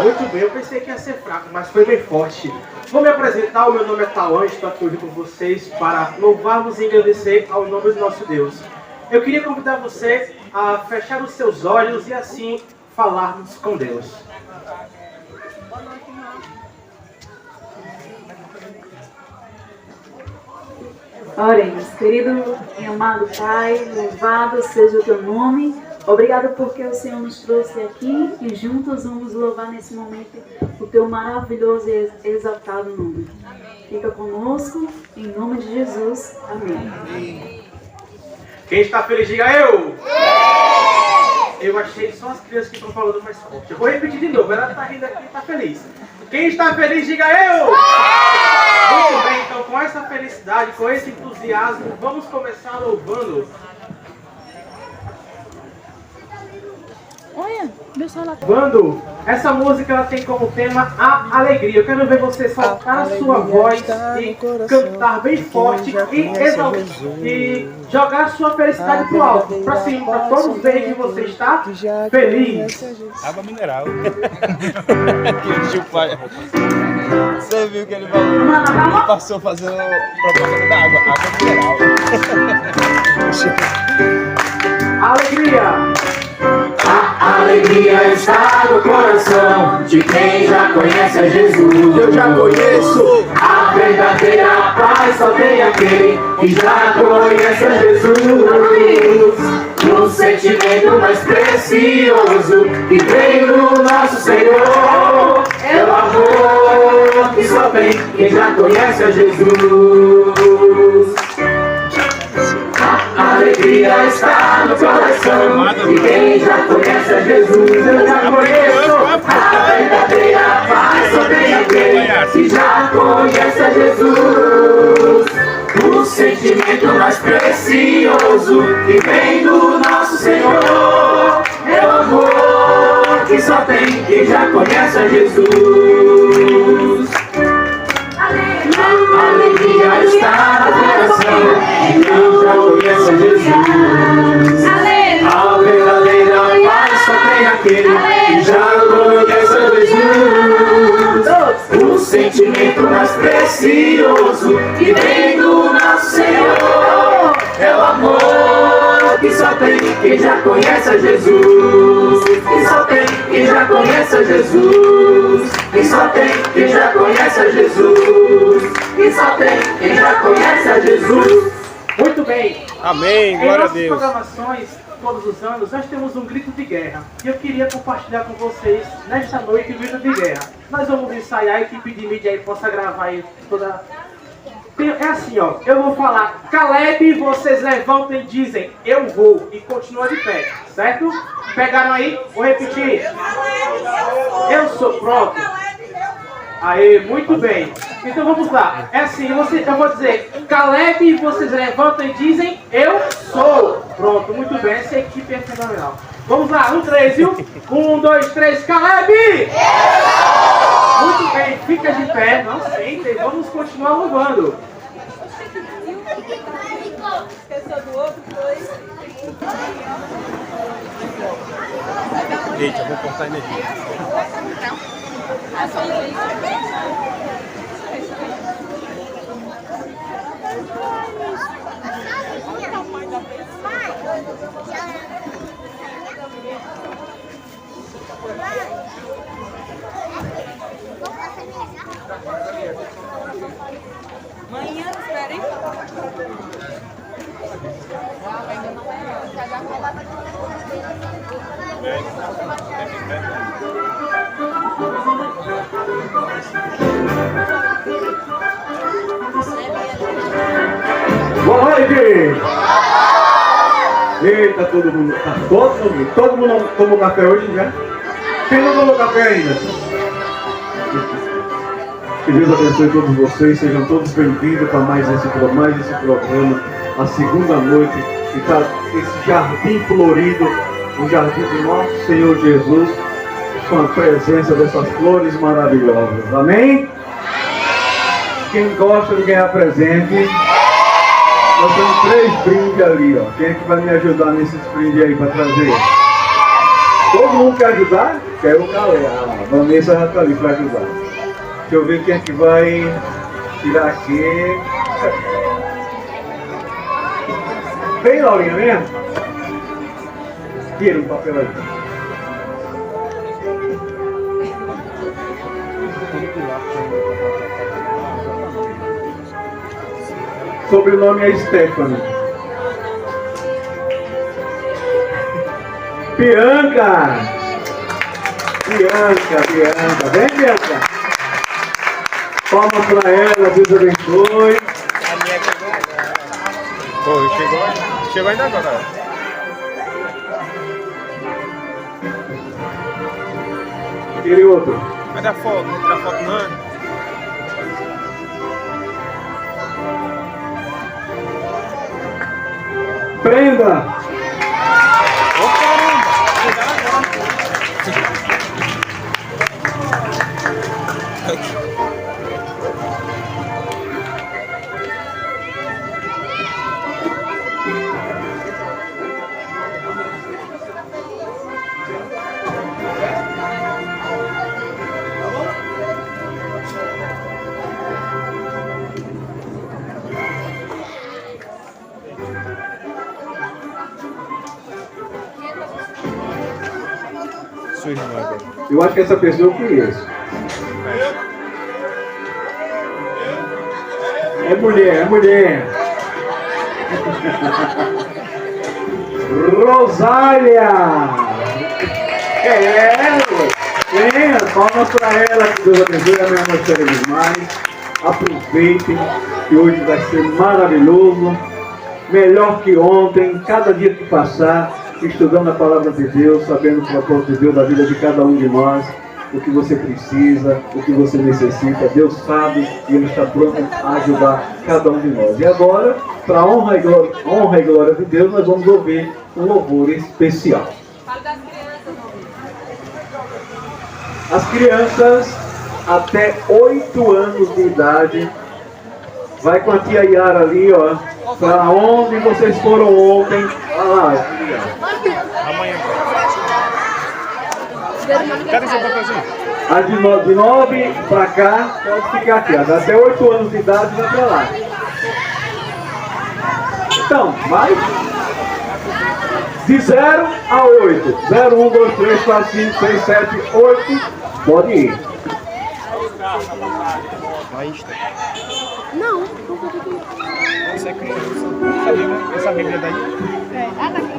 Muito bem, eu pensei que ia ser fraco, mas foi bem forte. Vou me apresentar, o meu nome é Tauan, estou aqui hoje com vocês para louvarmos e agradecer ao nome do nosso Deus. Eu queria convidar você a fechar os seus olhos e assim falarmos com Deus. Oremos, querido e amado Pai, louvado seja o teu nome. Obrigado porque o Senhor nos trouxe aqui e juntos vamos louvar nesse momento o teu maravilhoso e exaltado nome. Fica conosco, em nome de Jesus. Amém. Quem está feliz, diga eu! Eu achei só as crianças que estão falando mais forte. Eu vou repetir de novo, ela está rindo aqui e está feliz. Quem está feliz, diga eu! Muito bem, então com essa felicidade, com esse entusiasmo, vamos começar louvando. Olha, deixa ela. Quando essa música ela tem como tema a alegria. Eu quero ver você soltar a sua voz e cantar bem forte e jogar a sua felicidade pro alto, para cima, para todos verem que você está feliz. Água mineral. Você viu que ele falou? Ele passou fazendo propaganda da água. Água mineral. Alegria! A alegria está no coração de quem já conhece a Jesus. Eu já conheço. A verdadeira paz só tem aquele que já conhece a Jesus. O sentimento mais precioso que vem do nosso Senhor é o amor que só tem quem já conhece a Jesus. A alegria está no coração de quem já conhece a Jesus. Eu já conheço a verdadeira paz, só tem aquele que já conhece a Jesus. O sentimento mais precioso que vem do nosso Senhor é o amor que só tem quem já conhece a Jesus. A alegria está no coração de quem já conhece a Jesus. A verdadeira paz só tem aquele que já conhece a Jesus. O sentimento mais precioso que vem do nosso Senhor é o amor que só tem quem já conhece a Jesus. Que só tem quem já conhece a Jesus. Que só tem quem já conhece a Jesus. Que só tem quem já conhece a Jesus. Muito bem. Amém, glória a Deus. Em nossas programações, todos os anos, nós temos um grito de guerra. E eu queria compartilhar com vocês, nesta noite, o grito de guerra. Nós vamos ensaiar, a equipe de mídia aí possa gravar aí toda... É assim, ó, eu vou falar, Caleb, vocês levantam e dizem, eu vou, e continua de pé, certo? Pegaram aí? Vou repetir. Eu sou, pronto. Aê, muito bem. Então vamos lá. É assim, eu vou dizer, Caleb, vocês levantam e dizem, eu sou. Pronto, muito bem, essa equipe é fenomenal. Vamos lá, no 3, viu? 1, 2, 3, Caleb! Muito bem, fica de pé, não sentem, vamos continuar louvando. Eita, eu vou cortar a energia. Manhã, espera, hein? Boa noite! Eita, todo mundo tomou café hoje já? Quem não tomou café ainda? Que Deus abençoe todos vocês, sejam todos bem-vindos para mais esse programa, a segunda noite, que está esse jardim florido, o jardim do nosso Senhor Jesus, com a presença dessas flores maravilhosas. Amém? Quem gosta de ganhar presente, nós temos 3 brindes ali, ó. Quem é que vai me ajudar nesses brindes aí para trazer? Todo mundo quer ajudar? Quero calar. A Vanessa já está ali para ajudar. Deixa eu ver quem é que vai tirar aqui. Vem, Laurinha, vem. Tira o papel aí. Sobrenome é Stephanie. Bianca! Bianca. Vem, Bianca. Palmas para ela, Deus abençoe. Pô, chegou ainda agora. Tire outro. Cadê a foto? Não tira a foto não? Prenda! Ô caramba! Sua irmã agora. Eu acho que essa pessoa eu conheço. É mulher. Rosália! Venha, palmas para ela, que Deus abençoe, a minha mostrarei demais. Aproveitem, que hoje vai ser maravilhoso, melhor que ontem, cada dia que passar, estudando a palavra de Deus, sabendo o propósito de Deus da vida de cada um de nós, o que você precisa, o que você necessita. Deus sabe e Ele está pronto a ajudar cada um de nós. E agora, para a honra e glória de Deus, nós vamos ouvir um louvor especial. Fala das crianças, As crianças até 8 anos de idade, vai com a tia Yara ali, ó, para onde vocês foram ontem. Olha lá, Amanhã. Cadê seu papelzinho? a de 9 para cá, pode ficar aqui, ó, até 8 anos de idade, vai para lá. Então, vai. De 0 a 8. 0, 1, 2, 3, 4, 5, 6, 7, 8. Pode ir. Não. Você é criança. Sabia, né? Essa Bíblia daí? É, daqui.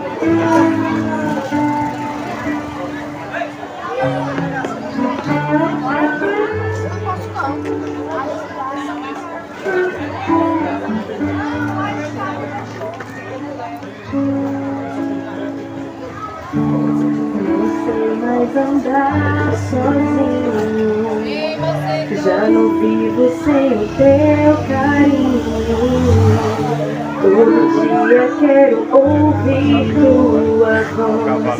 Não sei mais andar sozinho. Já não vivo sem o teu carinho. Todo dia quero ouvir tua voz,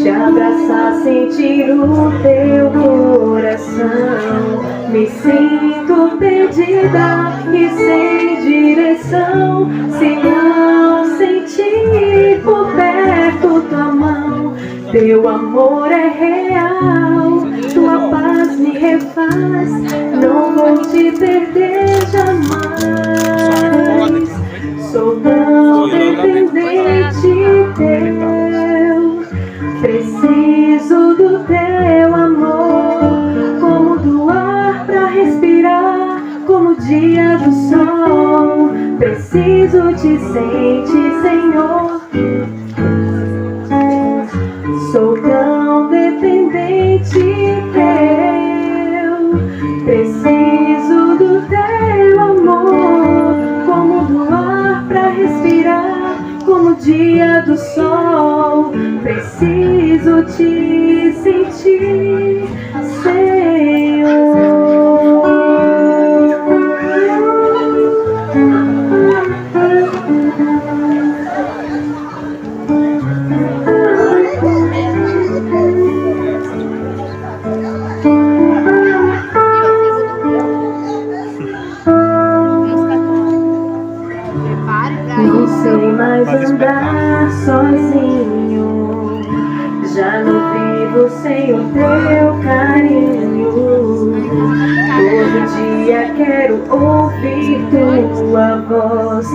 te abraçar, sentir o teu coração. Me sinto perdida e sem direção, se não sentir por perto tua mão. Teu amor é real, tua paz me refaz, não vou te perder jamais. Sou tão dependente teu, preciso do teu amor, como do ar pra respirar, como o dia do sol. Preciso te sentir, Senhor. Sou tão dependente teu, preciso do teu amor, como do ar pra respirar, como o dia do sol. Preciso te sentir, Senhor. Não sei mais andar sozinho, já não vi quero ouvir tua voz,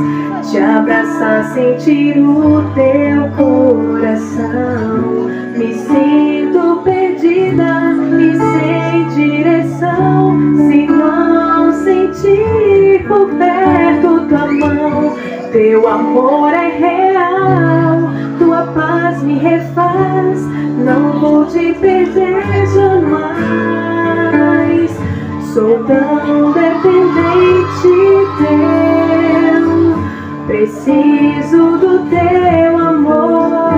te abraçar, sentir o teu coração. Me sinto perdida e sem direção, se não sentir por perto tua mão. Teu amor é real, tua paz me refaz, não vou te perder jamais. Sou tão dependente teu, preciso do teu amor,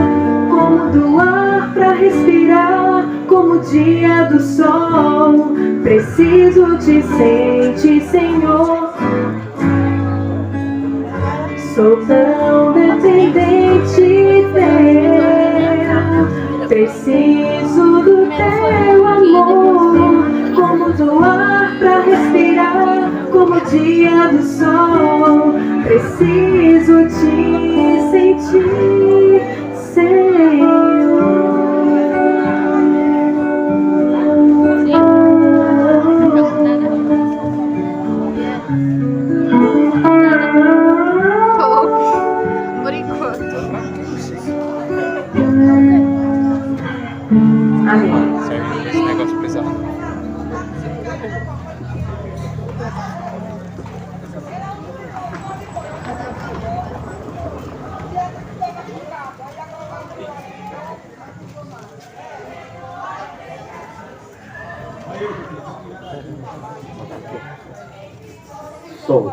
como do ar pra respirar, como o dia do sol. Preciso te sentir, Senhor. Sou tão dependente teu, preciso do teu amor, como do ar pra respirar, como o dia do sol. Preciso te sentir, Senhor. Por enquanto. Amém. Esse negócio pesado. Som.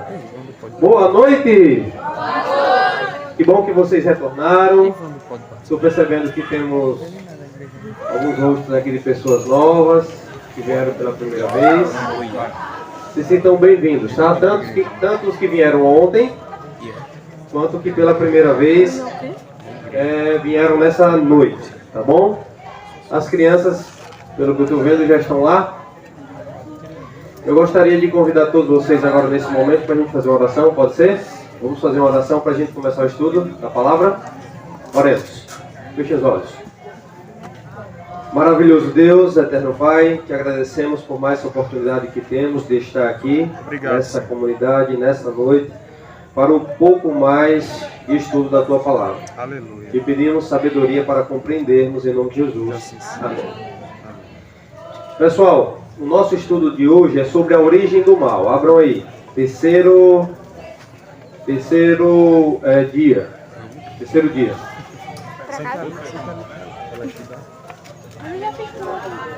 Boa noite! Que bom que vocês retornaram. Estou percebendo que temos alguns rostos aqui de pessoas novas que vieram pela primeira vez. Se sintam bem-vindos, tá? Tanto os que vieram ontem, quanto que pela primeira vez vieram nessa noite, tá bom? As crianças, pelo que eu estou vendo, já estão lá. Eu gostaria de convidar todos vocês agora nesse momento para a gente fazer uma oração, pode ser? Vamos fazer uma oração para a gente começar o estudo da palavra. Oremos. Feche os olhos. Maravilhoso Deus, eterno Pai, te agradecemos por mais essa oportunidade que temos de estar aqui, nessa comunidade, nessa noite, para um pouco mais de estudo da Tua Palavra. Aleluia. Te pedimos sabedoria para compreendermos em nome de Jesus. Amém. Pessoal, o nosso estudo de hoje é sobre a origem do mal. Abram aí. Terceiro dia. Terceiro dia.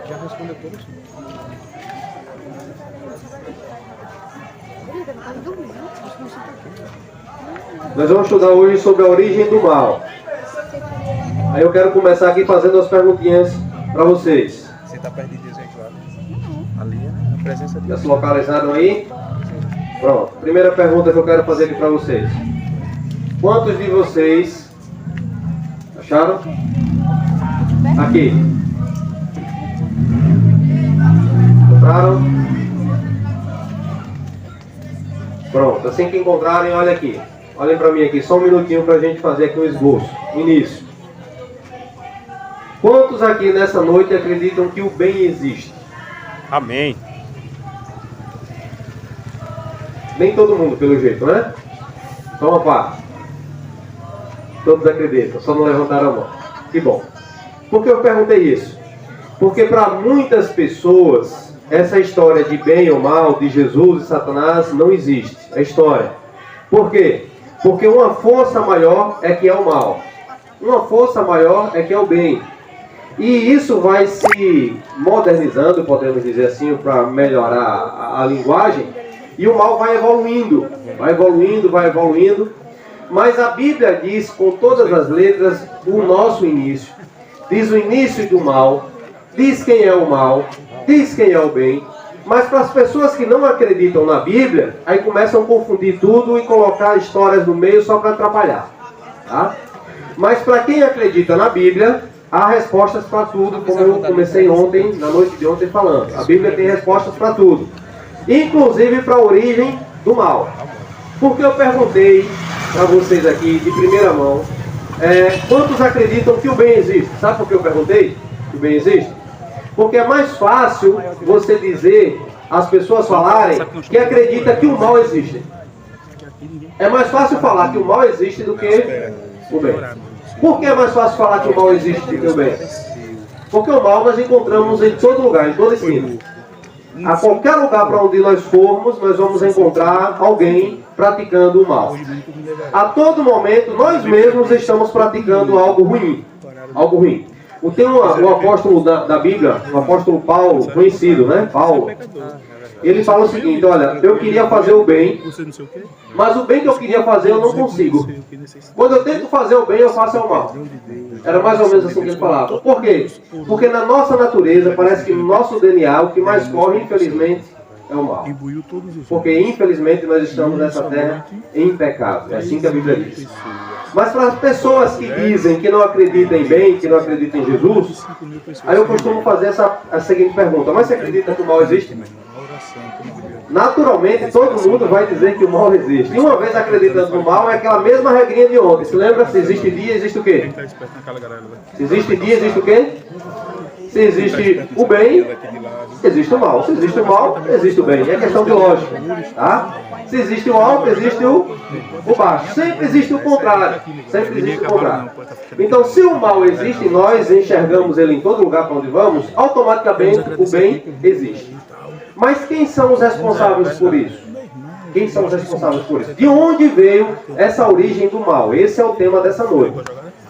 Já respondeu todos? Nós vamos estudar hoje sobre a origem do mal. Aí eu quero começar aqui fazendo as perguntinhas para vocês. Você está perdido, gente, lá. Ali é a presença de Já se localizaram aí? Pronto. Primeira pergunta que eu quero fazer aqui para vocês. Quantos de vocês acharam? Aqui. Encontraram? Pronto. Assim que encontrarem, olha aqui. Olhem para mim aqui, só um minutinho para a gente fazer aqui um esboço. Início. Quantos aqui nessa noite acreditam que o bem existe? Amém. Nem todo mundo, pelo jeito, né? Só uma parte. Todos acreditam, só não levantaram a mão. Que bom. Por que eu perguntei isso? Porque para muitas pessoas, essa história de bem ou mal, de Jesus e Satanás, não existe. É história. Por quê? Porque uma força maior é que é o mal. Uma força maior é que é o bem. E isso vai se modernizando, podemos dizer assim, para melhorar a linguagem. E o mal vai evoluindo. Vai evoluindo, vai evoluindo. Mas a Bíblia diz com todas as letras o nosso início. Diz o início do mal. Diz quem é o mal. Diz quem é o bem. Mas para as pessoas que não acreditam na Bíblia, aí começam a confundir tudo e colocar histórias no meio só para atrapalhar. Tá? Mas para quem acredita na Bíblia, há respostas para tudo, como eu comecei ontem, na noite de ontem falando. A Bíblia tem respostas para tudo. Inclusive para a origem do mal. Porque eu perguntei para vocês aqui, de primeira mão, quantos acreditam que o bem existe? Sabe por que eu perguntei que o bem existe? Porque é mais fácil você dizer as pessoas falarem que acreditam que o mal existe. É mais fácil falar que o mal existe do que o bem. Por que é mais fácil falar que o mal existe do que o bem? Porque o mal nós encontramos em todo lugar, em toda esquina. A qualquer lugar para onde nós formos, nós vamos encontrar alguém praticando o mal. A todo momento, nós mesmos estamos praticando algo ruim. Algo ruim. Tem um apóstolo da Bíblia, o apóstolo Paulo, conhecido, né? Paulo. Ele fala o seguinte: olha, eu queria fazer o bem, mas o bem que eu queria fazer eu não consigo. Quando eu tento fazer o bem, eu faço o mal. Era mais ou menos assim que ele falava. Por quê? Porque na nossa natureza, parece que no nosso DNA, o que mais corre, infelizmente, é o mal. Porque, infelizmente, nós estamos nessa terra em pecado. É assim que a Bíblia diz. Mas para as pessoas que dizem que não acreditam em bem, que não acreditam em Jesus, aí eu costumo fazer a seguinte pergunta: mas você acredita que o mal existe? Naturalmente, todo mundo vai dizer que o mal existe. E uma vez acreditando no mal, é aquela mesma regrinha de ontem. Se lembra? Se existe dia, existe o quê? Se existe dia, existe o quê? Se existe o bem, existe o mal. Se existe o mal, existe o bem. É questão de lógica. Tá? Se existe o alto, existe o baixo. Sempre existe o contrário. Sempre existe o contrário. Então, se o mal existe e nós enxergamos ele em todo lugar para onde vamos, automaticamente o bem existe. Mas quem são os responsáveis por isso? Quem são os responsáveis por isso? De onde veio essa origem do mal? Esse é o tema dessa noite.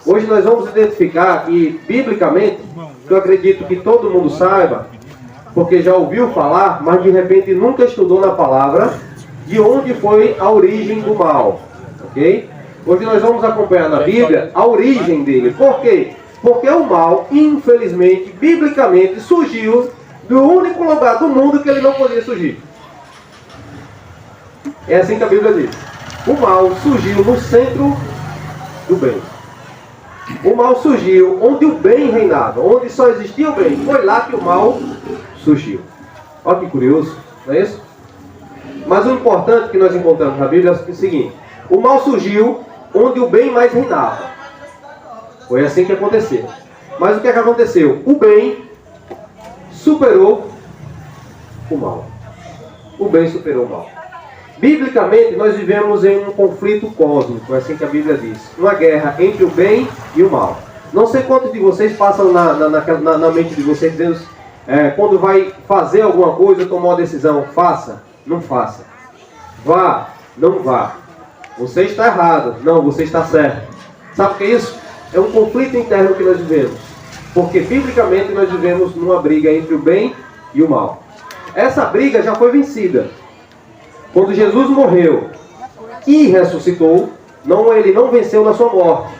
Hoje nós vamos identificar aqui, biblicamente, que eu acredito que todo mundo saiba, porque já ouviu falar, mas de repente nunca estudou na palavra, de onde foi a origem do mal. Ok? Hoje nós vamos acompanhar na Bíblia a origem dele. Por quê? Porque o mal, infelizmente, biblicamente, surgiu do único lugar do mundo que ele não podia surgir. É assim que a Bíblia diz. O mal surgiu no centro do bem. O mal surgiu onde o bem reinava, onde só existia o bem. Foi lá que o mal surgiu. Olha que curioso, não é isso? Mas o importante que nós encontramos na Bíblia é o seguinte: o mal surgiu onde o bem mais reinava. Foi assim que aconteceu. Mas o que é que aconteceu? O bem superou o mal. O bem superou o mal. Biblicamente, nós vivemos em um conflito cósmico, é assim que a Bíblia diz. Uma guerra entre o bem e o mal. Não sei quantos de vocês passam na mente de vocês dizendo, quando vai fazer alguma coisa, tomar uma decisão, faça, não faça. Vá, não vá. Você está errado, não, você está certo. Sabe o que é isso? É um conflito interno que nós vivemos. Porque biblicamente nós vivemos numa briga entre o bem e o mal. Essa briga já foi vencida. Quando Jesus morreu e ressuscitou, ele não venceu na sua morte.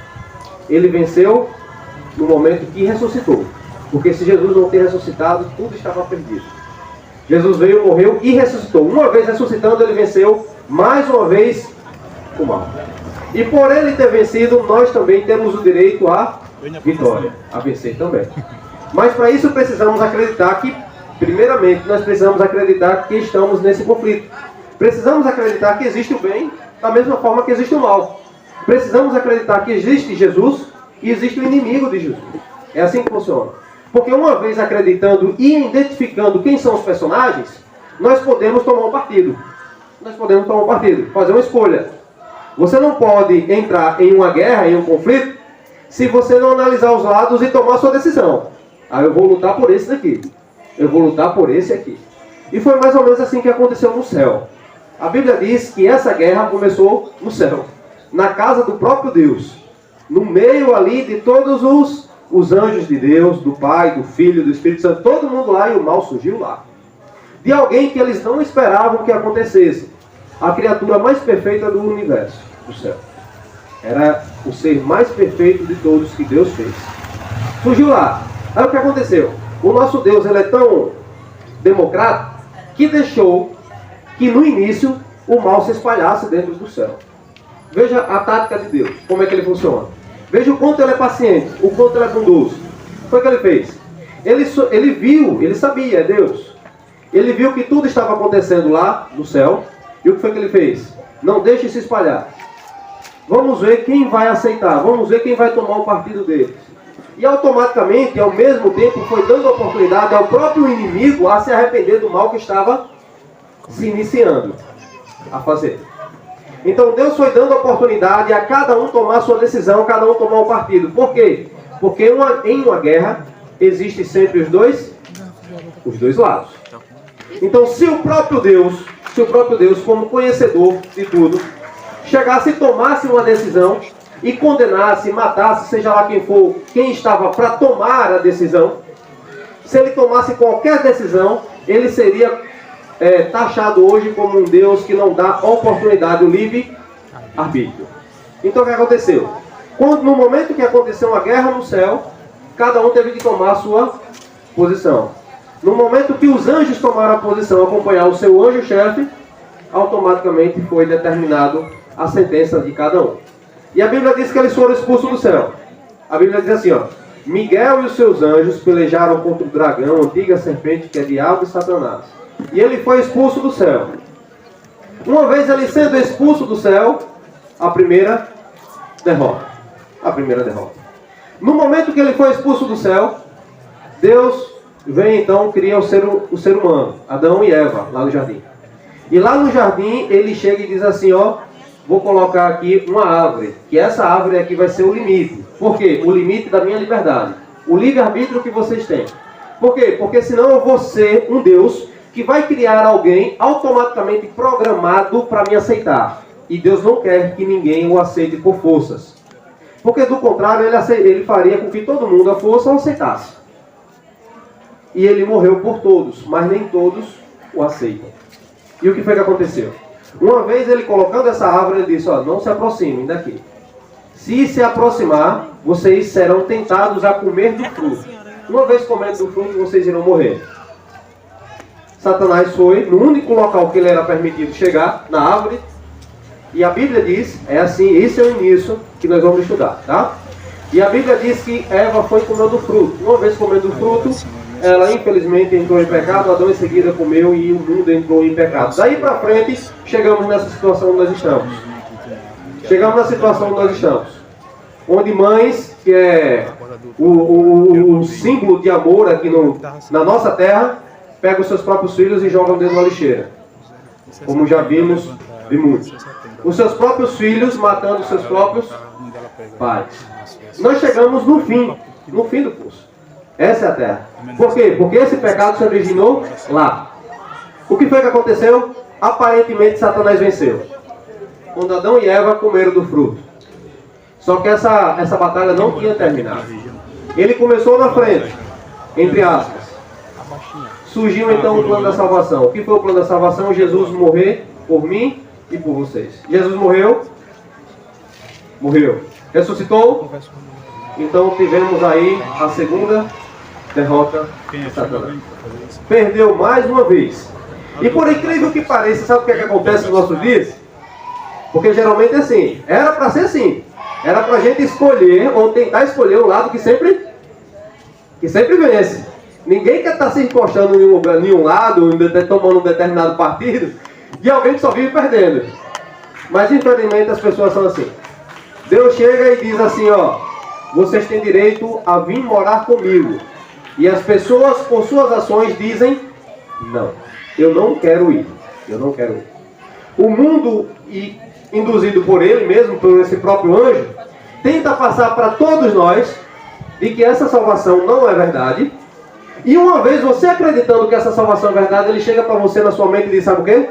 Ele venceu no momento que ressuscitou. Porque se Jesus não ter ressuscitado, tudo estava perdido. Jesus veio, morreu e ressuscitou. Uma vez ressuscitando, ele venceu mais uma vez o mal. E por ele ter vencido, nós também temos o direito à vitória, a vencer também. Mas para isso precisamos acreditar que, primeiramente, nós precisamos acreditar que estamos nesse conflito. Precisamos acreditar que existe o bem da mesma forma que existe o mal. Precisamos acreditar que existe Jesus e existe o inimigo de Jesus. É assim que funciona. Porque uma vez acreditando e identificando quem são os personagens, nós podemos tomar um partido. Nós podemos tomar um partido, fazer uma escolha. Você não pode entrar em uma guerra, em um conflito, se você não analisar os lados e tomar a sua decisão. Eu vou lutar por esse daqui. Eu vou lutar por esse aqui. E foi mais ou menos assim que aconteceu no céu. A Bíblia diz que essa guerra começou no céu, na casa do próprio Deus, no meio ali de todos os anjos de Deus, do Pai, do Filho, do Espírito Santo, todo mundo lá, e o mal surgiu lá. De alguém que eles não esperavam que acontecesse, a criatura mais perfeita do universo, do céu. Era o ser mais perfeito de todos que Deus fez. Surgiu lá. Aí o que aconteceu? O nosso Deus, ele é tão democrático que deixou que no início o mal se espalhasse dentro do céu. Veja a tática de Deus, como é que ele funciona. Veja o quanto ele é paciente, o quanto ele é bondoso. Foi o que ele fez. Ele viu, ele sabia, é Deus. Ele viu que tudo estava acontecendo lá no céu. E o que foi que ele fez? Não deixe se espalhar. Vamos ver quem vai aceitar, vamos ver quem vai tomar o partido deles. E automaticamente, ao mesmo tempo, foi dando oportunidade ao próprio inimigo a se arrepender do mal que estava se iniciando a fazer. Então Deus foi dando oportunidade a cada um tomar sua decisão, cada um tomar um partido. Por quê? Porque em uma guerra existem sempre os dois lados. Então se o próprio Deus, como conhecedor de tudo, chegasse e tomasse uma decisão e condenasse, matasse, seja lá quem for, quem estava para tomar a decisão, se ele tomasse qualquer decisão, ele seria taxado hoje como um Deus que não dá oportunidade, o livre-arbítrio. Então o que aconteceu? No momento que aconteceu uma guerra no céu, cada um teve que tomar a sua posição. No momento que os anjos tomaram a posição, acompanhar o seu anjo-chefe, automaticamente foi determinado a sentença de cada um. E a Bíblia diz que eles foram expulsos do céu. A Bíblia diz assim, ó: Miguel e os seus anjos pelejaram contra o dragão, a antiga serpente, que é diabo e Satanás. E ele foi expulso do céu. Uma vez ele sendo expulso do céu, a primeira derrota. No momento que ele foi expulso do céu, Deus vem então criar o ser humano, Adão e Eva, lá no jardim. E lá no jardim ele chega e diz assim, ó: vou colocar aqui uma árvore, que essa árvore aqui vai ser o limite. Por quê? O limite da minha liberdade. O livre-arbítrio que vocês têm. Por quê? Porque senão eu vou ser um Deus que vai criar alguém automaticamente programado para me aceitar. E Deus não quer que ninguém o aceite por forças. Porque do contrário, ele faria com que todo mundo a força o aceitasse. E ele morreu por todos, mas nem todos o aceitam. E o que foi que aconteceu? Uma vez ele colocando essa árvore, ele disse, ó: não se aproximem daqui. Se aproximar, vocês serão tentados a comer do fruto. Uma vez comendo do fruto, vocês irão morrer. Satanás foi no único local que ele era permitido chegar, na árvore. E a Bíblia diz, é assim, esse é o início que nós vamos estudar, tá? E a Bíblia diz que Eva foi comendo do fruto. Uma vez comendo do fruto, ela infelizmente entrou em pecado, Adão em seguida comeu e o mundo entrou em pecado. Daí para frente, chegamos nessa situação onde nós estamos. Onde mães, que é o símbolo de amor aqui na nossa terra, pegam os seus próprios filhos e jogam dentro da lixeira. Como já vimos de muitos. Os seus próprios filhos matando os seus próprios pais. Nós chegamos no fim do curso. Essa é a terra. Por quê? Porque esse pecado se originou lá. O que foi que aconteceu? Aparentemente Satanás venceu. Quando Adão e Eva comeram do fruto. Só que essa batalha não tinha terminado. Ele começou na frente, entre aspas. Surgiu então o plano da salvação. O que foi o plano da salvação? Jesus morrer por mim e por vocês. Jesus morreu. Ressuscitou. Então tivemos aí a segunda derrota de Satanás. Perdeu mais uma vez. E por incrível que pareça, sabe o que acontece nos nossos dias? Porque geralmente é assim. Era para ser assim. Era para a gente escolher, ou tentar escolher o lado que sempre vence. Ninguém quer estar se encostando em nenhum lado, tomando um determinado partido, de alguém que só vive perdendo. Mas infelizmente as pessoas são assim. Deus chega e diz assim, ó: vocês têm direito a vir morar comigo. E as pessoas, por suas ações, dizem: não, eu não quero ir. O mundo, induzido por ele mesmo, por esse próprio anjo, tenta passar para todos nós de que essa salvação não é verdade. E uma vez você acreditando que essa salvação é verdade, ele chega para você na sua mente e diz, sabe o quê?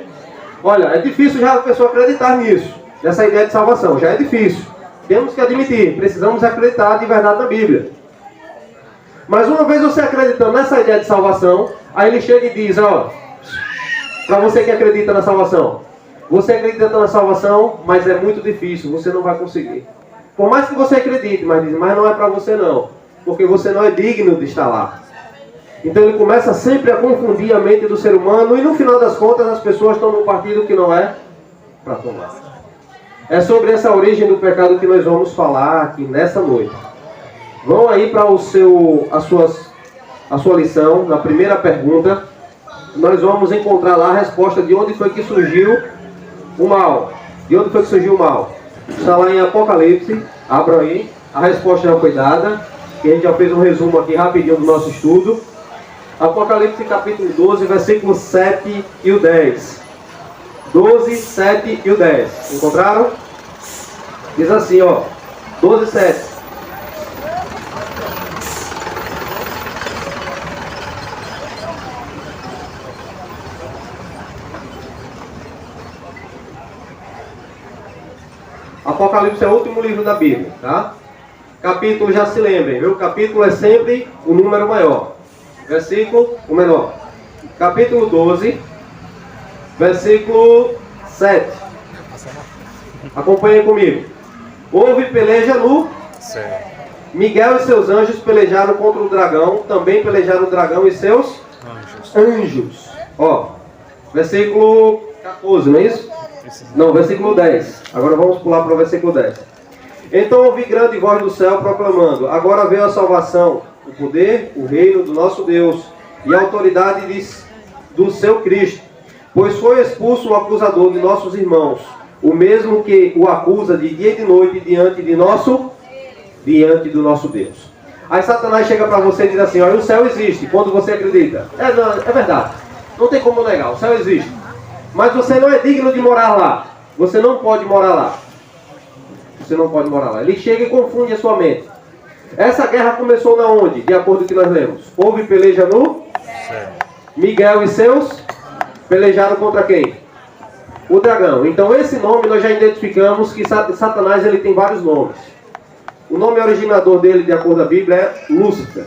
Olha, é difícil já a pessoa acreditar nisso, nessa ideia de salvação, já é difícil. Temos que admitir, precisamos acreditar de verdade na Bíblia. Mas uma vez você acreditando nessa ideia de salvação, aí ele chega e diz, ó, para você que acredita na salvação, você acredita na salvação, mas é muito difícil, você não vai conseguir. Por mais que você acredite, mas não é para você não, porque você não é digno de estar lá. Então ele começa sempre a confundir a mente do ser humano e no final das contas as pessoas tomam um partido que não é para tomar. É sobre essa origem do pecado que nós vamos falar aqui nessa noite. Vão aí para a sua lição, na primeira pergunta, nós vamos encontrar lá a resposta de onde foi que surgiu o mal. De onde foi que surgiu o mal? Está lá em Apocalipse, abram aí, a resposta já foi dada. que a gente já fez um resumo aqui rapidinho do nosso estudo. Apocalipse capítulo 12, versículos 7 e o 10. 12, 7 e o 10. Encontraram? Diz assim, ó. 12, 7. Apocalipse é o último livro da Bíblia, tá? Capítulo, já se lembrem, viu? Capítulo é sempre o número maior. Versículo, o menor. Capítulo 12, versículo 7. Acompanhem comigo. Houve peleja no céu. Miguel e seus anjos pelejaram contra o dragão. Também pelejaram o dragão e seus anjos. Ó, versículo 14, não é isso? Não, versículo 10. Agora vamos pular para o versículo 10. Então ouvi grande voz do céu proclamando: agora veio a salvação, o poder, o reino do nosso Deus e a autoridade do seu Cristo. Pois foi expulso o acusador de nossos irmãos, o mesmo que o acusa de dia e de noite diante do nosso Deus. Aí Satanás chega para você e diz assim: olha, o céu existe, quando você acredita. É verdade, não tem como negar, o céu existe. Mas você não é digno de morar lá. Você não pode morar lá. Você não pode morar lá. Ele chega e confunde a sua mente. Essa guerra começou na onde? De acordo com o que nós lemos. Houve peleja no céu. Miguel e seus pelejaram contra quem? O dragão. Então esse nome nós já identificamos que Satanás ele tem vários nomes. O nome originador dele, de acordo com a Bíblia, é Lúcifer.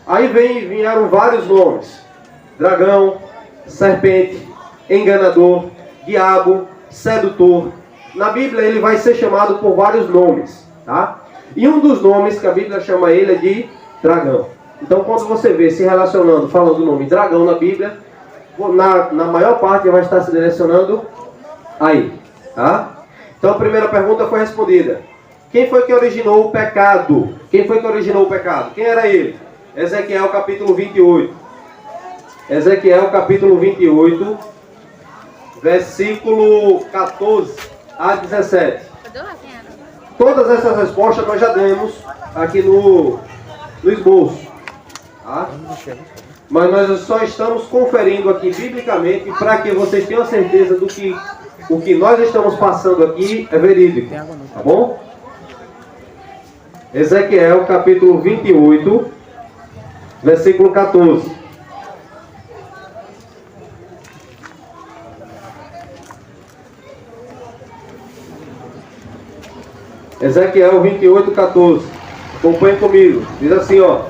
Aí vieram vários nomes. Dragão, serpente, enganador, diabo, sedutor. Na Bíblia ele vai ser chamado por vários nomes, tá? E um dos nomes que a Bíblia chama ele é de dragão. Então quando você vê se relacionando, falando do nome dragão na Bíblia, na maior parte vai estar se direcionando aí, tá? Então a primeira pergunta foi respondida. Quem foi que originou o pecado? Quem foi que originou o pecado? Quem era ele? Ezequiel capítulo 28. Ezequiel capítulo 28, versículo 14 a 17. Todas essas respostas nós já demos aqui no esboço, tá? Mas nós só estamos conferindo aqui biblicamente para que vocês tenham certeza do que o que nós estamos passando aqui é verídico, tá bom? Ezequiel capítulo 28, versículo 14. Ezequiel 28, 14. Acompanhe comigo. Diz assim, ó.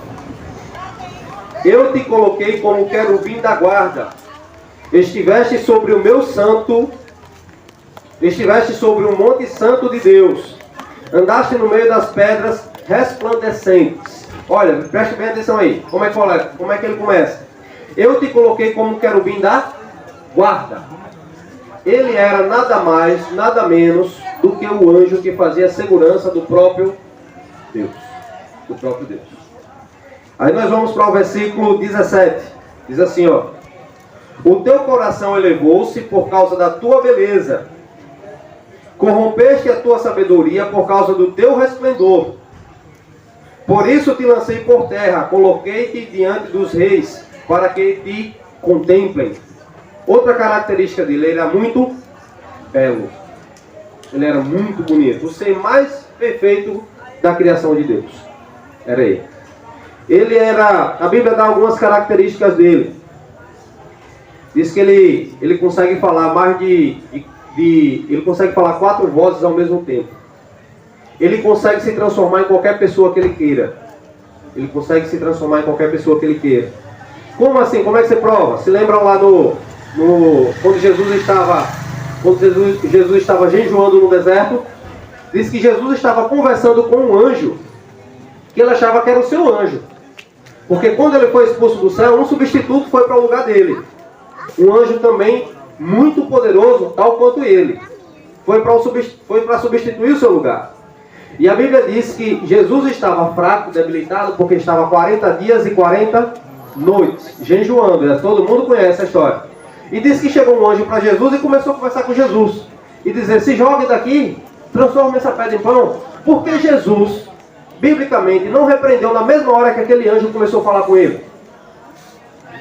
Eu te coloquei como querubim da guarda. Estiveste sobre o meu santo. Estiveste sobre o monte santo de Deus. Andaste no meio das pedras resplandecentes. Olha, preste bem atenção aí. Como é que ele começa? Eu te coloquei como querubim da guarda. Ele era nada mais, nada menos do que o anjo que fazia segurança do próprio Deus. Do próprio Deus. Aí nós vamos para o versículo 17. Diz assim, ó. O teu coração elevou-se por causa da tua beleza. Corrompeste a tua sabedoria por causa do teu resplendor. Por isso te lancei por terra, coloquei-te diante dos reis, para que te contemplem. Outra característica dele, ele era muito belo. Ele era muito bonito. O ser mais perfeito da criação de Deus. Era ele. Ele era... A Bíblia dá algumas características dele. Diz que ele consegue falar mais ele consegue falar 4 vozes ao mesmo tempo. Ele consegue se transformar em qualquer pessoa que ele queira. Ele consegue se transformar em qualquer pessoa que ele queira. Como assim? Como é que você prova? Se lembram lá quando Jesus estava jejuando no deserto, diz que Jesus estava conversando com um anjo, que ele achava que era o seu anjo. Porque quando ele foi expulso do céu, um substituto foi para o lugar dele. Um anjo também muito poderoso, tal quanto ele. Foi para substituir o seu lugar. E a Bíblia diz que Jesus estava fraco, debilitado, porque estava 40 dias e 40 noites, jejuando. Todo mundo conhece a história. E diz que chegou um anjo para Jesus e começou a conversar com Jesus. E dizer, se jogue daqui, transforme essa pedra em pão. Porque Jesus biblicamente, não repreendeu na mesma hora que aquele anjo começou a falar com ele?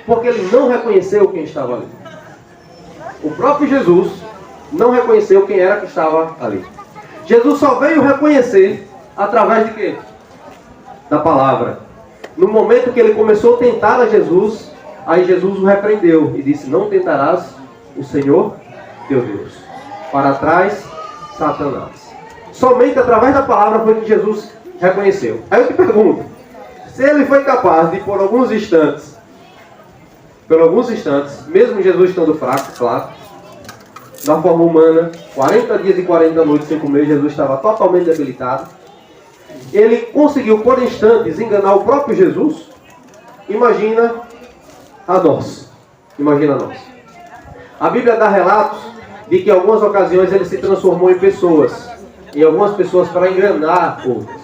Porque ele não reconheceu quem estava ali. O próprio Jesus não reconheceu quem era que estava ali. Jesus só veio reconhecer através de quê? Da palavra. No momento que ele começou a tentar a Jesus, aí Jesus o repreendeu e disse: não tentarás o Senhor teu Deus. Para trás, Satanás. Somente através da palavra foi que Jesus reconheceu. Aí eu te pergunto, se ele foi capaz de por alguns instantes, mesmo Jesus estando fraco, claro, da forma humana, 40 dias e 40 noites sem comer, Jesus estava totalmente debilitado, ele conseguiu por instantes enganar o próprio Jesus. Imagina a nós. Imagina nós. A Bíblia dá relatos de que em algumas ocasiões ele se transformou em pessoas, em algumas pessoas para enganar outras.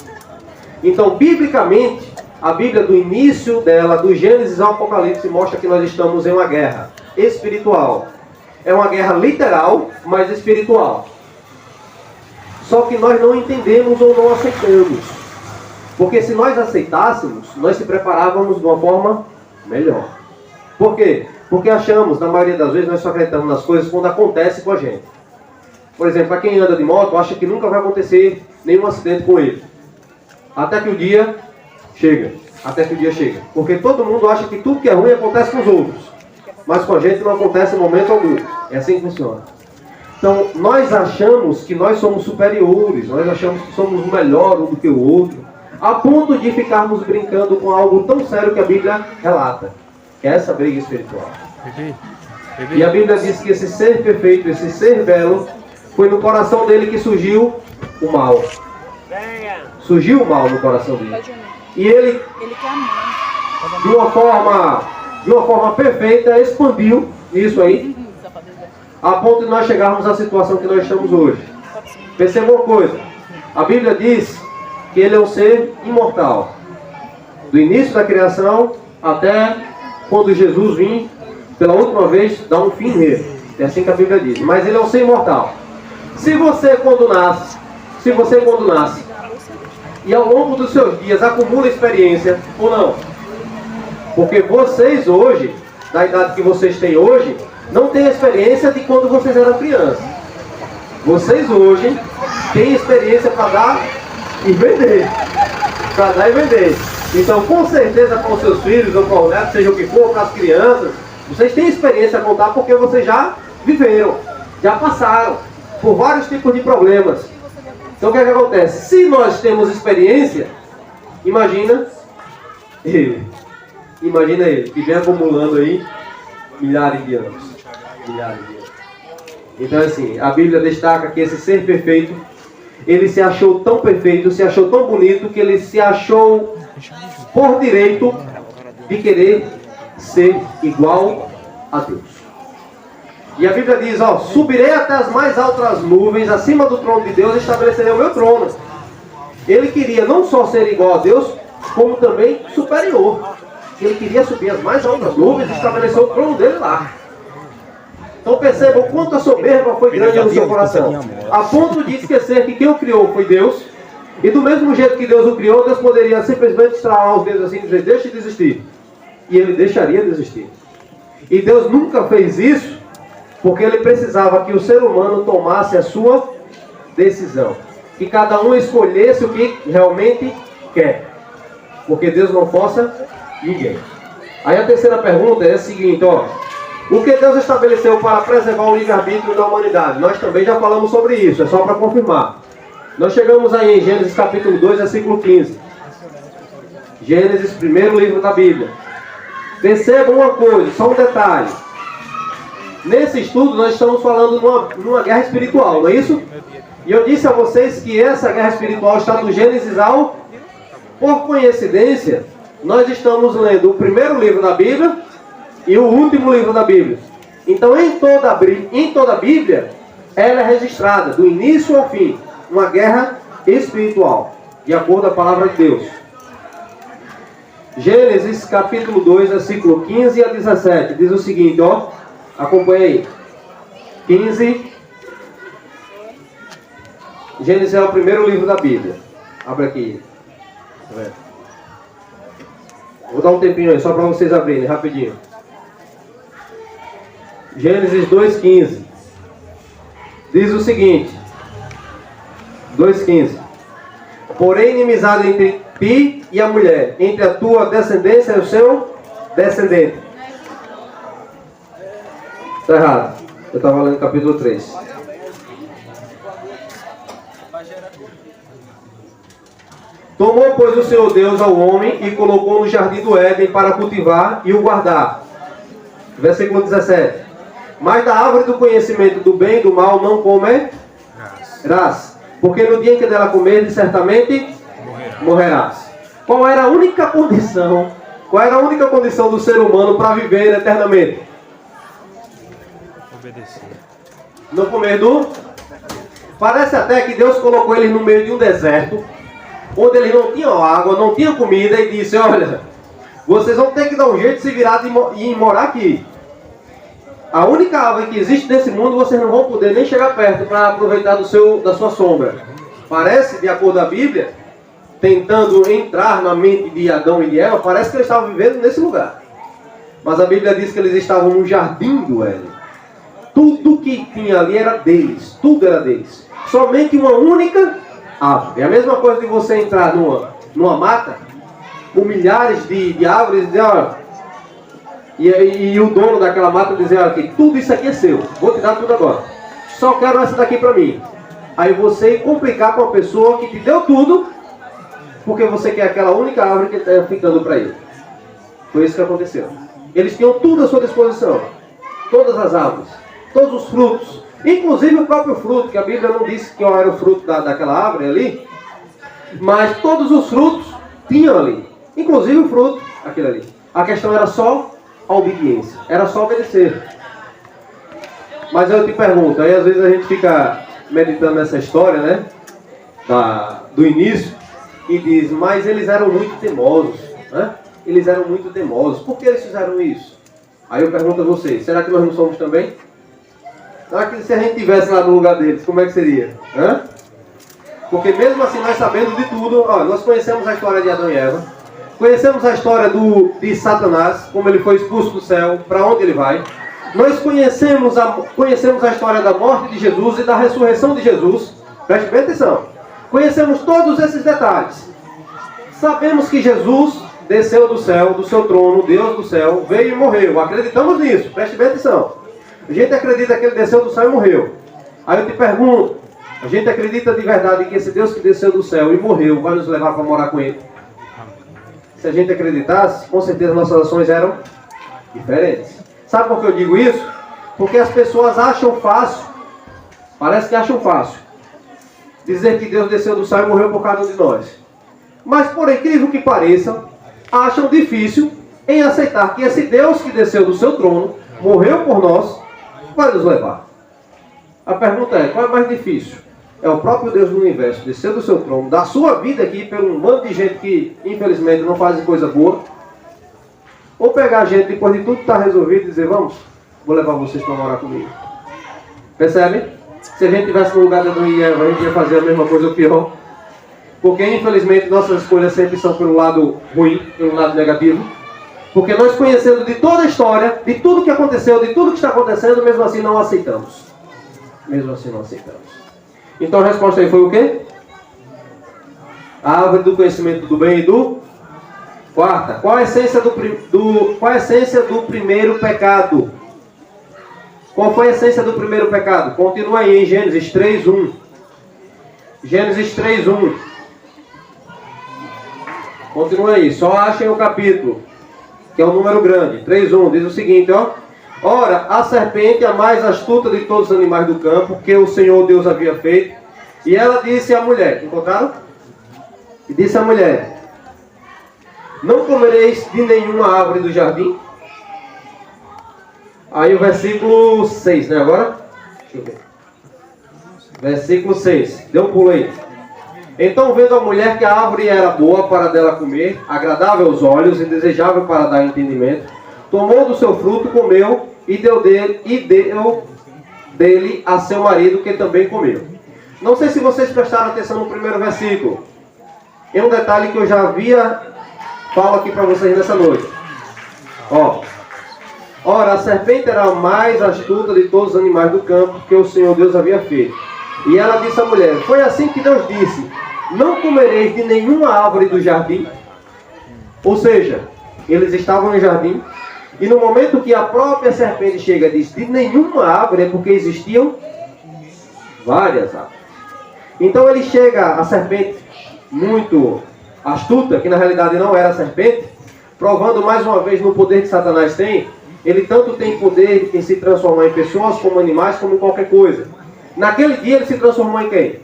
Então, biblicamente, a Bíblia do início dela, do Gênesis ao Apocalipse, mostra que nós estamos em uma guerra espiritual. É uma guerra literal, mas espiritual. Só que nós não entendemos ou não aceitamos. Porque se nós aceitássemos, nós se preparávamos de uma forma melhor. Por quê? Porque achamos, na maioria das vezes, nós só acreditamos nas coisas quando acontece com a gente. Por exemplo, para quem anda de moto, acha que nunca vai acontecer nenhum acidente com ele. Até que o dia chega. Porque todo mundo acha que tudo que é ruim acontece com os outros. Mas com a gente não acontece em momento algum. É assim que funciona. Então, nós achamos que nós somos superiores, nós achamos que somos o melhor um do que o outro, a ponto de ficarmos brincando com algo tão sério que a Bíblia relata, que é essa briga espiritual. E a Bíblia diz que esse ser perfeito, esse ser belo, foi no coração dele que surgiu o mal. Surgiu o mal no coração dele. E ele de uma forma perfeita, expandiu isso aí, a ponto de nós chegarmos à situação que nós estamos hoje. Perceba uma coisa, a Bíblia diz que ele é um ser imortal, do início da criação até quando Jesus vir pela última vez dar um fim nele. É assim que a Bíblia diz. Mas ele é um ser imortal. Se você quando nasce e ao longo dos seus dias acumula experiência ou não, porque vocês hoje, da idade que vocês têm hoje, não têm experiência de quando vocês eram crianças. Vocês hoje têm experiência para dar e vender. Então, com certeza, com os seus filhos ou com os netos, seja o que for, para as crianças, vocês têm experiência a contar porque vocês já viveram, já passaram por vários tipos de problemas. Então, o que é que acontece? Se nós temos experiência, imagina ele, que vem acumulando aí milhares de anos. Então, assim, a Bíblia destaca que esse ser perfeito, ele se achou tão perfeito, se achou tão bonito, que ele se achou por direito de querer ser igual a Deus. E a Bíblia diz, subirei até as mais altas nuvens, acima do trono de Deus, e estabelecerei o meu trono. Ele queria não só ser igual a Deus, como também superior. Ele queria subir as mais altas nuvens e estabelecer o trono dele lá. Então perceba o quanto a soberba foi grande no seu coração, a ponto de esquecer que quem o criou foi Deus, e do mesmo jeito que Deus o criou, Deus poderia simplesmente estralar os dedos assim e dizer, deixe de existir. E ele deixaria de existir. E Deus nunca fez isso, porque ele precisava que o ser humano tomasse a sua decisão. Que cada um escolhesse o que realmente quer. Porque Deus não força ninguém. Aí a terceira pergunta é a seguinte, o que Deus estabeleceu para preservar o livre-arbítrio da humanidade? Nós também já falamos sobre isso, é só para confirmar. Nós chegamos aí em Gênesis capítulo 2, versículo 15. Gênesis, primeiro livro da Bíblia. Percebam uma coisa, só um detalhe. Nesse estudo nós estamos falando numa guerra espiritual, não é isso? E eu disse a vocês que essa guerra espiritual está do Gênesis ao... Por coincidência, nós estamos lendo o primeiro livro da Bíblia e o último livro da Bíblia. Então em toda a Bíblia, ela é registrada, do início ao fim, uma guerra espiritual, de acordo com a palavra de Deus. Gênesis capítulo 2, versículo 15 a 17, diz o seguinte, acompanha aí. 15. Gênesis é o primeiro livro da Bíblia. Abre aqui. Vou dar um tempinho aí, só para vocês abrirem, rapidinho. Gênesis 2,15. Diz o seguinte. 2,15. Porém, inimizade entre ti e a mulher, entre a tua descendência e o seu descendente. Está errado. Eu estava lendo capítulo 3. Tomou, pois, o Senhor Deus ao homem e colocou no jardim do Éden para cultivar e o guardar. Versículo 17. Mas da árvore do conhecimento do bem e do mal não comerás, porque no dia em que dela comeres, certamente morrerás. Qual era a única condição? Qual era a única condição do ser humano para viver eternamente? Obedecer. Não comer do... Parece até que Deus colocou eles no meio de um deserto, onde eles não tinham água, não tinham comida, e disse: olha, vocês vão ter que dar um jeito de se virar e morar aqui. A única árvore que existe nesse mundo, vocês não vão poder nem chegar perto para aproveitar da sua sombra. Parece, de acordo com a Bíblia, tentando entrar na mente de Adão e de Eva, parece que eles estavam vivendo nesse lugar. Mas a Bíblia diz que eles estavam no jardim do Éden. Tudo que tinha ali era deles, tudo era deles. Somente uma única árvore. É a mesma coisa de você entrar numa mata, com milhares de árvores, e dizer, olha, e o dono daquela mata dizer, olha, que tudo isso aqui é seu, vou te dar tudo agora. Só quero essa daqui para mim. Aí você complicar com a pessoa que te deu tudo, porque você quer aquela única árvore que está ficando para ele. Foi isso que aconteceu. Eles tinham tudo à sua disposição. Todas as árvores, todos os frutos, inclusive o próprio fruto, que a Bíblia não disse que era o fruto daquela árvore ali, mas todos os frutos tinham ali, inclusive o fruto, aquele ali. A questão era só a obediência, era só obedecer. Mas eu te pergunto, aí às vezes a gente fica meditando nessa história, né, do início, e diz, mas eles eram muito teimosos, né? Eles eram muito teimosos. Por que eles fizeram isso? Aí eu pergunto a vocês, será que nós não somos também? Será que se a gente estivesse lá no lugar deles, como é que seria? Hã? Porque mesmo assim, nós sabendo de tudo, ó, nós conhecemos a história de Adão e Eva, conhecemos a história de Satanás, como ele foi expulso do céu, para onde ele vai. Nós conhecemos a história da morte de Jesus e da ressurreição de Jesus. Preste bem atenção. Conhecemos todos esses detalhes. Sabemos que Jesus desceu do céu, do seu trono, Deus do céu, veio e morreu. Acreditamos nisso. Preste bem atenção. A gente acredita que ele desceu do céu e morreu. Aí eu te pergunto, a gente acredita de verdade que esse Deus que desceu do céu e morreu vai nos levar para morar com ele? Se a gente acreditasse, com certeza nossas ações eram diferentes. Sabe por que eu digo isso? Porque as pessoas acham fácil, parece que acham fácil, dizer que Deus desceu do céu e morreu por cada um de nós. Mas, por incrível que pareça, acham difícil em aceitar que esse Deus que desceu do seu trono, morreu por nós, vai nos levar. A pergunta é, qual é mais difícil? É o próprio Deus do universo descer do seu trono, dar sua vida aqui pelo um bando de gente que, infelizmente, não faz coisa boa, ou pegar a gente depois de tudo estar resolvido e dizer, vamos, vou levar vocês para morar comigo. Percebe? Se a gente estivesse no lugar de Adão e Eva, a gente ia fazer a mesma coisa ou pior. Porque, infelizmente, nossas escolhas sempre são pelo lado ruim, pelo lado negativo. Porque nós, conhecendo de toda a história, de tudo que aconteceu, de tudo que está acontecendo, mesmo assim não aceitamos. Mesmo assim não aceitamos. Então a resposta aí foi o quê? A árvore do conhecimento do bem e do... Quarta, qual a essência do primeiro pecado? Qual foi a essência do primeiro pecado? Continua aí em Gênesis 3:1. Gênesis 3:1. Continua aí, só achem o capítulo, que é um número grande. 3:1 diz o seguinte, ó. Ora, a serpente, a mais astuta de todos os animais do campo, que o Senhor Deus havia feito, e ela disse à mulher, encontraram? E disse à mulher, não comereis de nenhuma árvore do jardim? Aí o versículo 6, né, agora? Deixa eu ver. Versículo 6, dê um pulo aí. Então, vendo a mulher que a árvore era boa para dela comer, agradável aos olhos e desejável para dar entendimento, tomou do seu fruto, comeu e deu dele a seu marido, que também comeu. Não sei se vocês prestaram atenção no primeiro versículo. em um detalhe que eu já falo aqui para vocês nessa noite. Ó. Ora, a serpente era a mais astuta de todos os animais do campo que o Senhor Deus havia feito. E ela disse à mulher: foi assim que Deus disse: não comereis de nenhuma árvore do jardim. Ou seja, eles estavam no jardim, e no momento que a própria serpente chega e diz de nenhuma árvore, é porque existiam várias árvores. Então ele chega, a serpente muito astuta, que na realidade não era a serpente, provando mais uma vez no poder que Satanás tem. Ele tanto tem poder em se transformar em pessoas, como animais, como em qualquer coisa. Naquele dia ele se transformou em quem?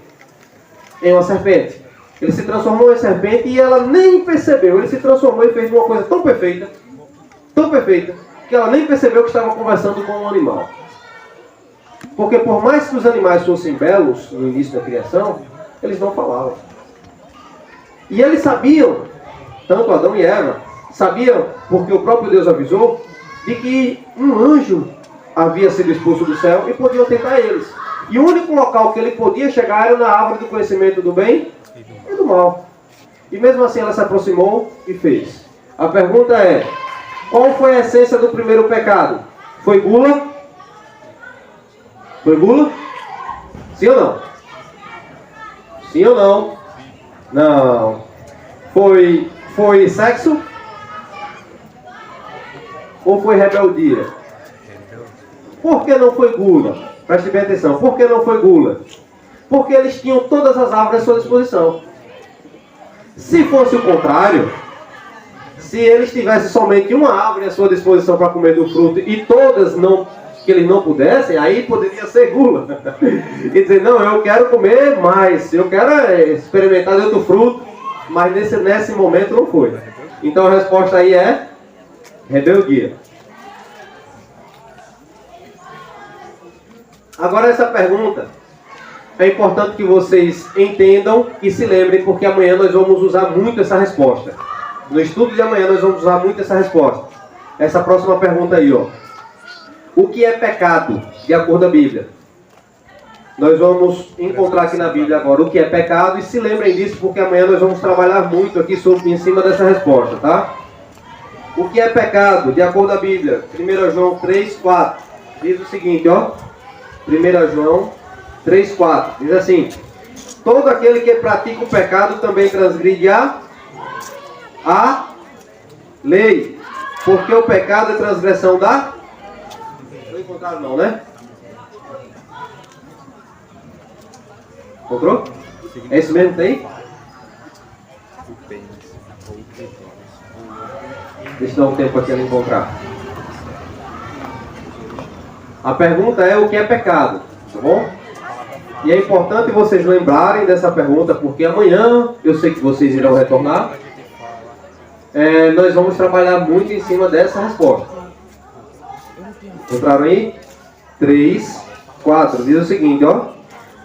Em uma serpente. Ele se transformou em serpente e ela nem percebeu. Ele se transformou e fez uma coisa tão perfeita, que ela nem percebeu que estava conversando com um animal. Porque por mais que os animais fossem belos no início da criação, eles não falavam. E eles sabiam, tanto Adão e Eva, sabiam, porque o próprio Deus avisou, de que um anjo havia sido expulso do céu e podiam tentar eles. E o único local que ele podia chegar era na árvore do conhecimento do bem e do mal. E mesmo assim ela se aproximou e fez. A pergunta é: qual foi a essência do primeiro pecado? Foi gula? Foi gula? Sim ou não? Sim ou não? Não. Foi sexo? Ou foi rebeldia? Por que não foi gula? Preste bem atenção. Por que não foi gula? Porque eles tinham todas as árvores à sua disposição. Se fosse o contrário, se eles tivessem somente uma árvore à sua disposição para comer do fruto e todas que eles não pudessem, aí poderia ser gula. E dizer: não, eu quero comer mais, eu quero experimentar de outro fruto, mas nesse momento não foi. Então a resposta aí é rebeldia. Agora essa pergunta é importante que vocês entendam e se lembrem, porque amanhã nós vamos usar muito essa resposta. No estudo de amanhã nós vamos usar muito essa resposta. Essa próxima pergunta aí, ó. O que é pecado, de acordo com a Bíblia? Nós vamos encontrar aqui na Bíblia agora o que é pecado, e se lembrem disso, porque amanhã nós vamos trabalhar muito aqui em cima dessa resposta, tá? O que é pecado, de acordo com a Bíblia? 1 João 3,4 diz o seguinte, ó. 1 João 3,4 diz assim: todo aquele que pratica o pecado também transgride a lei, porque o pecado é transgressão da... Não encontraram não, né? Encontrou? É isso mesmo que tem? Deixa eu dar um tempo aqui para encontrar. A pergunta é: o que é pecado? Tá bom? E é importante vocês lembrarem dessa pergunta, porque amanhã, eu sei que vocês irão retornar, nós vamos trabalhar muito em cima dessa resposta. Encontraram aí? 3,4 diz o seguinte, ó: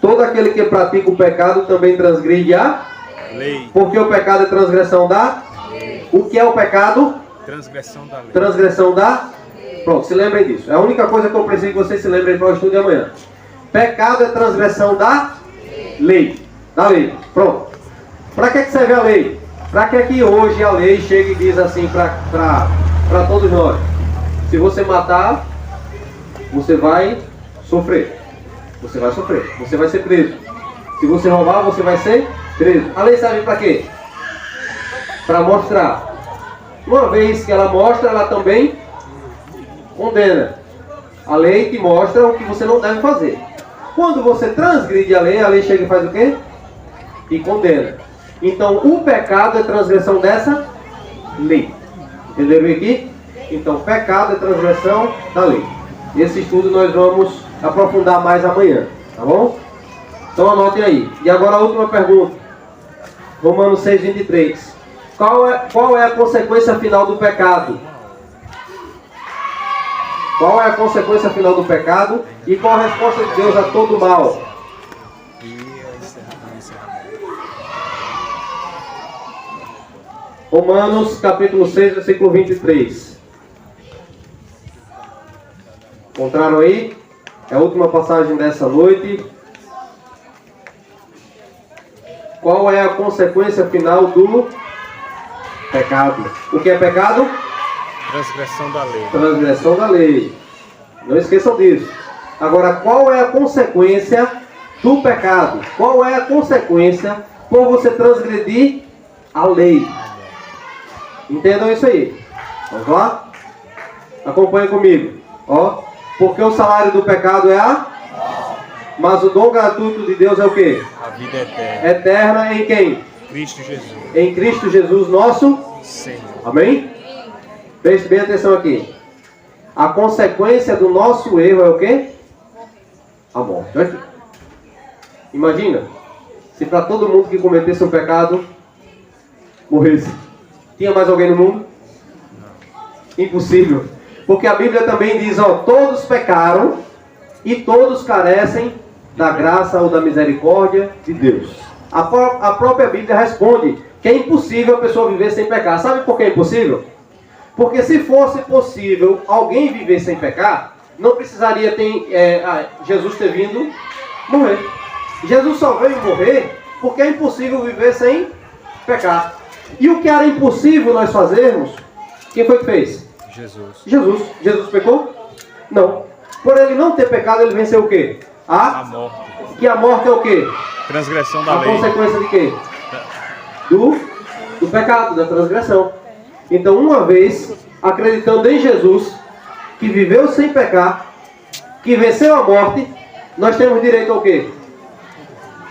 todo aquele que pratica o pecado também transgride a lei, porque o pecado é transgressão da lei. O que é o pecado? Transgressão da lei. Transgressão da... Pronto, se lembrem disso. É a única coisa que eu preciso que vocês se lembrem para o estudo de amanhã. Pecado é transgressão da lei. Da lei. Pronto. Para que serve a lei? Para que hoje a lei chega e diz assim para todos nós: se você matar, você vai sofrer. Você vai sofrer. Você vai ser preso. Se você roubar, você vai ser preso. A lei serve para quê? Para mostrar. Uma vez que ela mostra, ela também condena. A lei te mostra o que você não deve fazer. Quando você transgride a lei chega e faz o quê? E condena. Então o pecado é transgressão dessa lei. Entenderam aqui? Então pecado é transgressão da lei. Esse estudo nós vamos aprofundar mais amanhã, tá bom? Então anotem aí. E agora a última pergunta. Romanos 6:23. Qual é a consequência final do pecado? Qual é a consequência final do pecado? E qual a resposta de Deus a todo mal? Romanos capítulo 6, versículo 23. Encontraram aí? É a última passagem dessa noite. Qual é a consequência final do pecado? O que é pecado? Transgressão da lei. Transgressão da lei. Não esqueçam disso. Agora, qual é a consequência do pecado? Qual é a consequência por você transgredir a lei? Entendam isso aí. Vamos lá? Acompanhe comigo. Ó, porque o salário do pecado é a... Mas o dom gratuito de Deus é o quê? A vida eterna. Eterna em quem? Cristo Jesus. Em Cristo Jesus, nosso Senhor. Amém? Preste bem atenção aqui. A consequência do nosso erro é o quê? A morte. Olha aqui. Imagina, se para todo mundo que cometesse um pecado morresse. Tinha mais alguém no mundo? Impossível. Porque a Bíblia também diz, ó, todos pecaram e todos carecem da graça ou da misericórdia de Deus. A própria Bíblia responde que é impossível a pessoa viver sem pecar. Sabe por que é impossível? Porque se fosse possível alguém viver sem pecar, não precisaria Jesus ter vindo morrer. Jesus só veio morrer porque é impossível viver sem pecar. E o que era impossível nós fazermos, quem foi que fez? Jesus. Jesus. Jesus pecou? Não. Por ele não ter pecado, ele venceu o quê? A morte. Que a morte é o quê? Transgressão da A lei. consequência de quê? Do pecado, da transgressão. Então, uma vez, acreditando em Jesus, que viveu sem pecar, que venceu a morte, nós temos direito ao quê?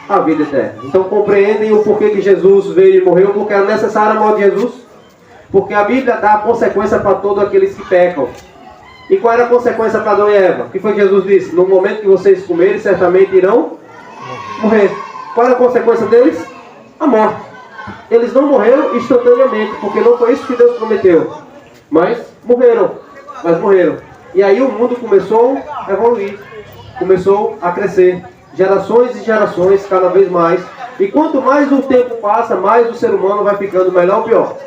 A vida eterna. Então, compreendem o porquê que Jesus veio e morreu, porque era necessária a morte de Jesus? Porque a Bíblia dá a consequência para todos aqueles que pecam. E qual era a consequência para Adão e Eva? O que foi que Jesus disse? No momento que vocês comerem, certamente irão morrer. Qual era a consequência deles? A morte. Eles não morreram instantaneamente, porque não foi isso que Deus prometeu. Mas morreram. E aí o mundo começou a evoluir. Começou a crescer. Gerações e gerações, cada vez mais. E quanto mais o tempo passa, mais o ser humano vai ficando melhor ou pior?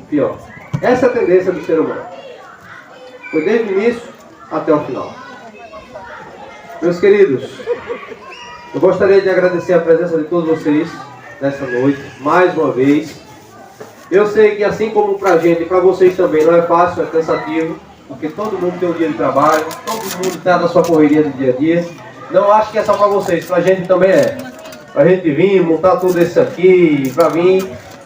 Pior. Essa é a tendência do ser humano. Foi desde o início até o final. Meus queridos, eu gostaria de agradecer a presença de todos vocês nessa noite, mais uma vez. Eu sei que assim como pra gente e pra vocês também não é fácil, é cansativo, porque todo mundo tem um dia de trabalho, todo mundo está na sua correria do dia a dia. Não acho que é só pra vocês, pra gente também é. Pra gente vir, montar tudo isso aqui, pra vir,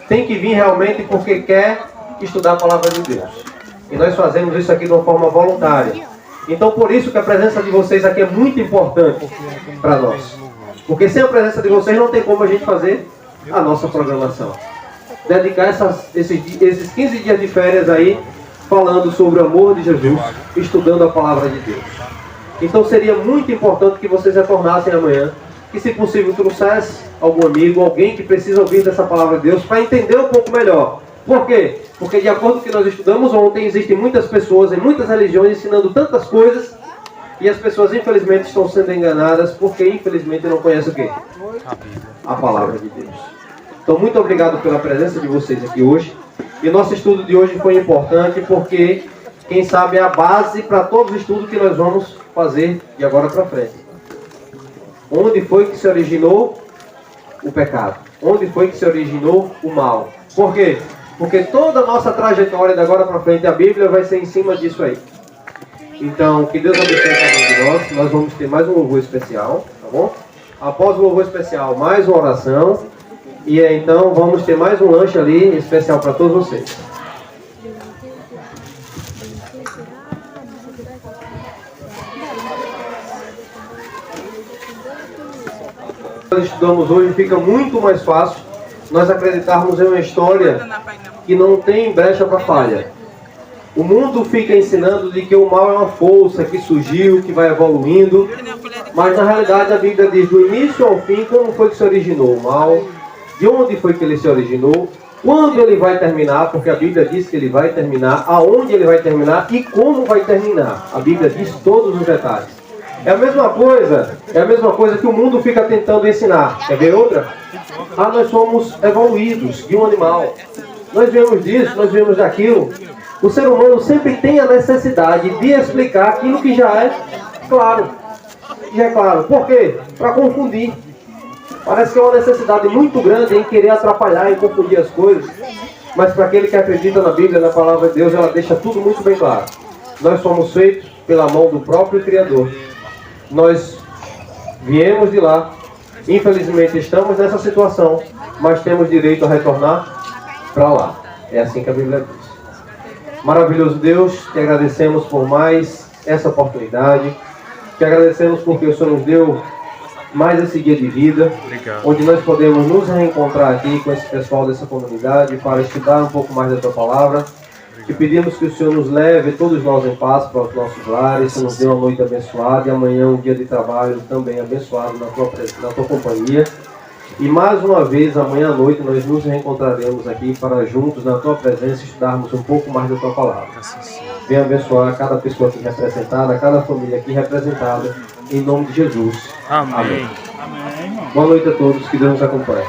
tem que vir realmente porque quer estudar a palavra de Deus. E nós fazemos isso aqui de uma forma voluntária. Então por isso que a presença de vocês aqui é muito importante para nós. Porque sem a presença de vocês não tem como a gente fazer a nossa programação. Dedicar esses 15 dias de férias aí, falando sobre o amor de Jesus, estudando a palavra de Deus. Então seria muito importante que vocês retornassem amanhã, que se possível trouxesse algum amigo, alguém que precisa ouvir dessa palavra de Deus, para entender um pouco melhor. Por quê? Porque de acordo com o que nós estudamos ontem, existem muitas pessoas em muitas religiões ensinando tantas coisas e as pessoas infelizmente estão sendo enganadas porque infelizmente não conhecem o quê? A palavra de Deus. Então muito obrigado pela presença de vocês aqui hoje. E nosso estudo de hoje foi importante porque, quem sabe, é a base para todo o estudo que nós vamos fazer de agora para frente. Onde foi que se originou o pecado? Onde foi que se originou o mal? Por quê? Porque toda a nossa trajetória de agora para frente, a Bíblia vai ser em cima disso aí. Então, que Deus abençoe cada um de nós. Nós vamos ter mais um louvor especial, tá bom? Após o louvor especial, mais uma oração. E então vamos ter mais um lanche ali especial para todos vocês. Nós estudamos hoje, fica muito mais fácil nós acreditarmos em uma história que não tem brecha para falha. O mundo fica ensinando de que o mal é uma força que surgiu, que vai evoluindo, mas na realidade a Bíblia diz do início ao fim como foi que se originou o mal, de onde foi que ele se originou, quando ele vai terminar, porque a Bíblia diz que ele vai terminar, aonde ele vai terminar e como vai terminar. A Bíblia diz todos os detalhes. É a mesma coisa que o mundo fica tentando ensinar. Quer ver outra? Nós somos evoluídos de um animal. Nós viemos disso, nós viemos daquilo. O ser humano sempre tem a necessidade de explicar aquilo que já é claro. Já é claro. Por quê? Para confundir. Parece que é uma necessidade muito grande em querer atrapalhar e confundir as coisas. Mas para aquele que acredita na Bíblia, na palavra de Deus, ela deixa tudo muito bem claro. Nós somos feitos pela mão do próprio Criador. Nós viemos de lá. Infelizmente estamos nessa situação, mas temos direito a retornar para lá. É assim que a Bíblia diz. Maravilhoso Deus, te agradecemos por mais essa oportunidade. Te agradecemos porque o Senhor nos deu mais esse dia de vida, onde nós podemos nos reencontrar aqui com esse pessoal dessa comunidade para estudar um pouco mais da Tua Palavra. Te pedimos que o Senhor nos leve todos nós em paz para os nossos lares, nos dê uma noite abençoada e amanhã um dia de trabalho também abençoado na tua companhia. E mais uma vez, amanhã à noite, nós nos reencontraremos aqui para juntos, na Tua presença, estudarmos um pouco mais da Tua Palavra. Venha abençoar cada pessoa aqui representada, cada família aqui representada, em nome de Jesus. Amém. Boa noite a todos, que Deus nos acompanhe.